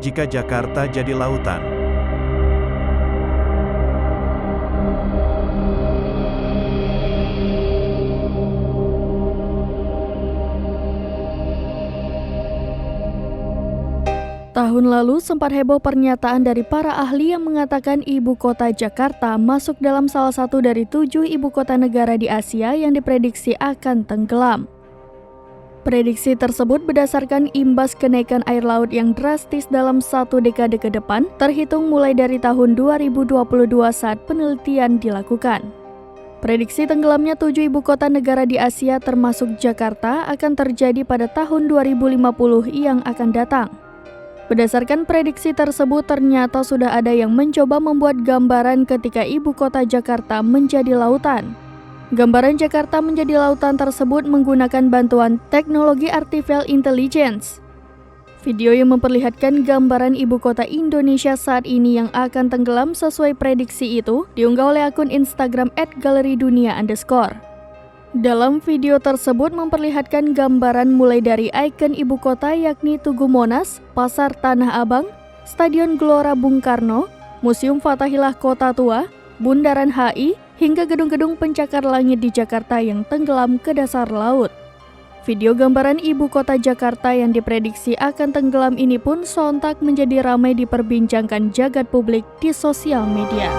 jika Jakarta jadi lautan? Tahun lalu sempat heboh pernyataan dari para ahli yang mengatakan ibu kota Jakarta masuk dalam salah satu dari 7 ibu kota negara di Asia yang diprediksi akan tenggelam. Prediksi tersebut berdasarkan imbas kenaikan air laut yang drastis dalam 1 dekade ke depan, terhitung mulai dari tahun 2022 saat penelitian dilakukan. Prediksi tenggelamnya 7 ibu kota negara di Asia termasuk Jakarta akan terjadi pada tahun 2050 yang akan datang. Berdasarkan prediksi tersebut, ternyata sudah ada yang mencoba membuat gambaran ketika ibu kota Jakarta menjadi lautan. Gambaran Jakarta menjadi lautan tersebut menggunakan bantuan teknologi artificial intelligence. Video yang memperlihatkan gambaran ibu kota Indonesia saat ini yang akan tenggelam sesuai prediksi itu diunggah oleh akun Instagram @galeridunia_. Dalam video tersebut memperlihatkan gambaran mulai dari ikon ibu kota yakni Tugu Monas, Pasar Tanah Abang, Stadion Gelora Bung Karno, Museum Fathahillah Kota Tua, Bundaran HI, hingga gedung-gedung pencakar langit di Jakarta yang tenggelam ke dasar laut. Video gambaran ibu kota Jakarta yang diprediksi akan tenggelam ini pun sontak menjadi ramai diperbincangkan jagat publik di sosial media.